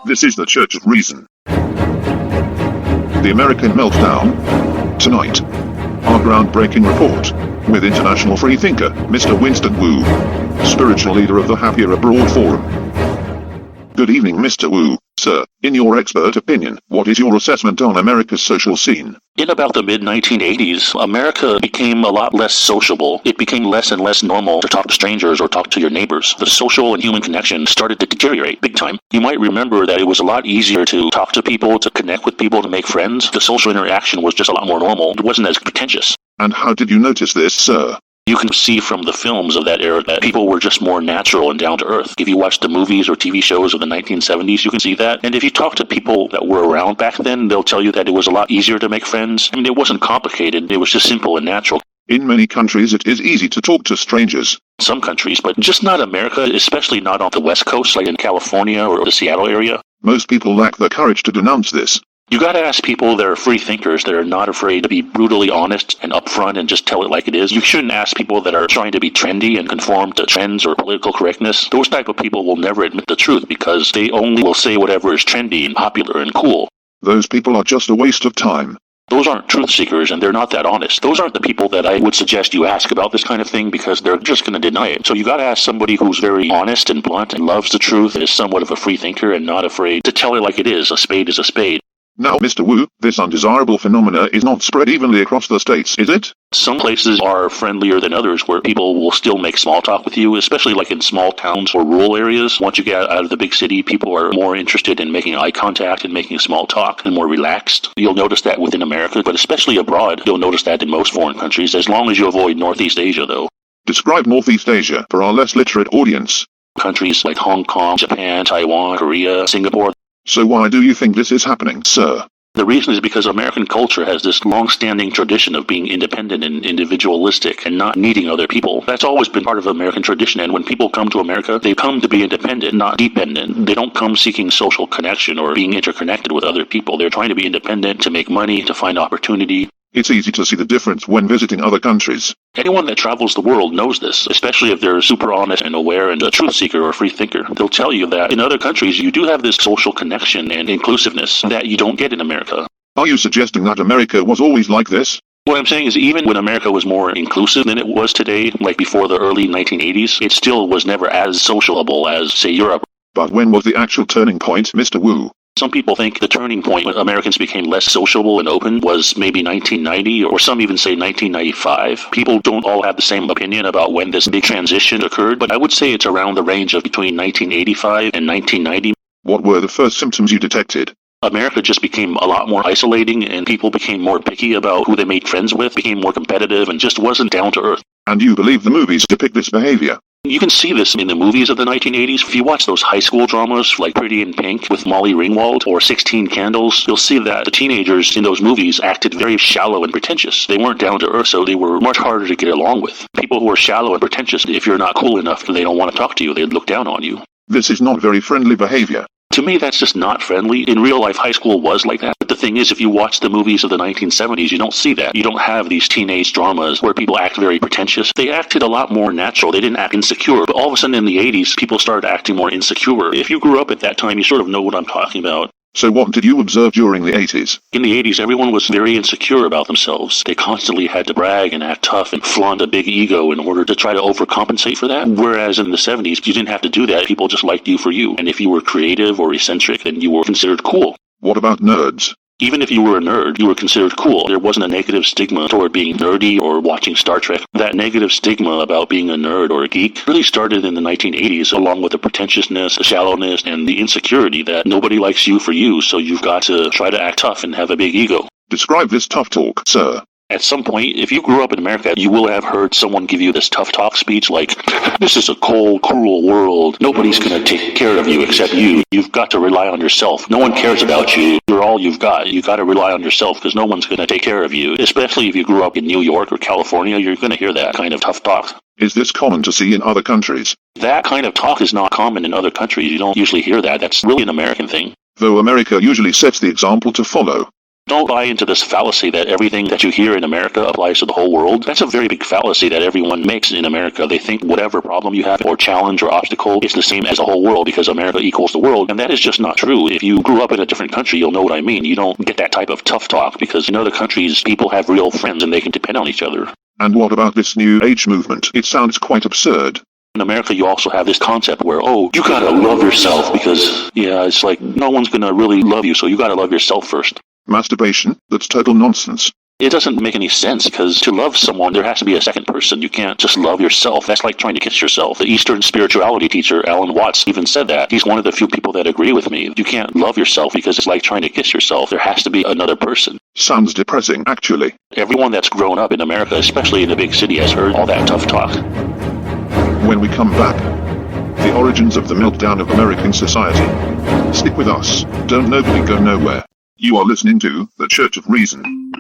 This is the Church of Reason. The American Meltdown. Tonight. Our groundbreaking report. With international freethinker, Mr. Winston Wu. Spiritual leader of the Happier Abroad Forum. Good evening, Mr. Wu. Sir, in your expert opinion, what is your assessment on America's social scene? In about the mid-1980s, America became a lot less sociable. It became less and less normal to talk to strangers or talk to your neighbors. The social and human connection started to deteriorate big time. You might remember that it was a lot easier to talk to people, to connect with people, to make friends. The social interaction was just a lot more normal. It wasn't as pretentious. And how did you notice this, sir? You can see from the films of that era that people were just more natural and down to earth. If you watch the movies or TV shows of the 1970s, you can see that. And if you talk to people that were around back then, they'll tell you that it was a lot easier to make friends. I mean, it wasn't complicated. It was just simple and natural. In many countries, it is easy to talk to strangers. Some countries, but just not America, especially not on the West Coast, like in California or the Seattle area. Most people lack the courage to denounce this. You gotta ask people that are free thinkers, that are not afraid to be brutally honest and upfront and just tell it like it is. You shouldn't ask people that are trying to be trendy and conform to trends or political correctness. Those type of people will never admit the truth because they only will say whatever is trendy and popular and cool. Those people are just a waste of time. Those aren't truth seekers and they're not that honest. Those aren't the people that I would suggest you ask about this kind of thing because they're just going to deny it. So you got to ask somebody who's very honest and blunt and loves the truth, is somewhat of a free thinker and not afraid to tell it like it is. A spade is a spade. Now, Mr. Wu, this undesirable phenomena is not spread evenly across the states, is it? Some places are friendlier than others where people will still make small talk with you, especially like in small towns or rural areas. Once you get out of the big city, people are more interested in making eye contact and making small talk and more relaxed. You'll notice that within America, but especially abroad, you'll notice that in most foreign countries, as long as you avoid Northeast Asia, though. Describe Northeast Asia for our less literate audience. Countries like Hong Kong, Japan, Taiwan, Korea, Singapore. So why do you think this is happening, sir? The reason is because American culture has this long-standing tradition of being independent and individualistic and not needing other people. That's always been part of American tradition, and when people come to America, they come to be independent, not dependent. They don't come seeking social connection or being interconnected with other people. They're trying to be independent, to make money, to find opportunity. It's easy to see the difference when visiting other countries. Anyone that travels the world knows this, especially if they're super honest and aware and a truth seeker or a free thinker. They'll tell you that in other countries you do have this social connection and inclusiveness that you don't get in America. Are you suggesting that America was always like this? What I'm saying is even when America was more inclusive than it was today, like before the early 1980s, it still was never as sociable as, say, Europe. But when was the actual turning point, Mr. Wu? Some people think the turning point when Americans became less sociable and open was maybe 1990, or some even say 1995. People don't all have the same opinion about when this big transition occurred, but I would say it's around the range of between 1985 and 1990. What were the first symptoms you detected? America just became a lot more isolating, and people became more picky about who they made friends with, became more competitive, and just wasn't down to earth. And you believe the movies depict this behavior? You can see this in the movies of the 1980s. If you watch those high school dramas like Pretty in Pink with Molly Ringwald or 16 Candles, you'll see that the teenagers in those movies acted very shallow and pretentious. They weren't down to earth, so they were much harder to get along with. People who are shallow and pretentious, if you're not cool enough, they don't want to talk to you. They'd look down on you. This is not very friendly behavior. To me, that's just not friendly. In real life, high school was like that. But the thing is, if you watch the movies of the 1970s, you don't see that. You don't have these teenage dramas where people act very pretentious. They acted a lot more natural. They didn't act insecure. But all of a sudden in the 80s, people started acting more insecure. If you grew up at that time, you sort of know what I'm talking about. So what did you observe during the 80s? In the 80s, everyone was very insecure about themselves. They constantly had to brag and act tough and flaunt a big ego in order to try to overcompensate for that. Whereas in the 70s, you didn't have to do that. People just liked you for you. And if you were creative or eccentric, then you were considered cool. What about nerds? Even if you were a nerd, you were considered cool. There wasn't a negative stigma toward being nerdy or watching Star Trek. That negative stigma about being a nerd or a geek really started in the 1980s, along with the pretentiousness, the shallowness, and the insecurity that nobody likes you for you, so you've got to try to act tough and have a big ego. Describe this tough talk, sir. At some point, if you grew up in America, you will have heard someone give you this tough talk speech like, this is a cold, cruel world. Nobody's going to take care of you except you. You've got to rely on yourself. No one cares about you. You're all you've got. You've got to rely on yourself because no one's going to take care of you. Especially if you grew up in New York or California, you're going to hear that kind of tough talk. Is this common to see in other countries? That kind of talk is not common in other countries. You don't usually hear that. That's really an American thing. Though America usually sets the example to follow. Don't buy into this fallacy that everything that you hear in America applies to the whole world. That's a very big fallacy that everyone makes in America. They think whatever problem you have or challenge or obstacle is the same as the whole world because America equals the world. And that is just not true. If you grew up in a different country, you'll know what I mean. You don't get that type of tough talk because in other countries, people have real friends and they can depend on each other. And what about this new age movement? It sounds quite absurd. In America, you also have this concept where, oh, you gotta love yourself because, it's like no one's gonna really love you, so you gotta love yourself first. Masturbation? That's total nonsense. It doesn't make any sense because to love someone, there has to be a second person. You can't just love yourself. That's like trying to kiss yourself. The Eastern spirituality teacher, Alan Watts, even said that. He's one of the few people that agree with me. You can't love yourself because it's like trying to kiss yourself. There has to be another person. Sounds depressing, actually. Everyone that's grown up in America, especially in the big city, has heard all that tough talk. When we come back, the origins of the meltdown of American society. Stick with us. Don't nobody go nowhere. You are listening to The Church of Reason.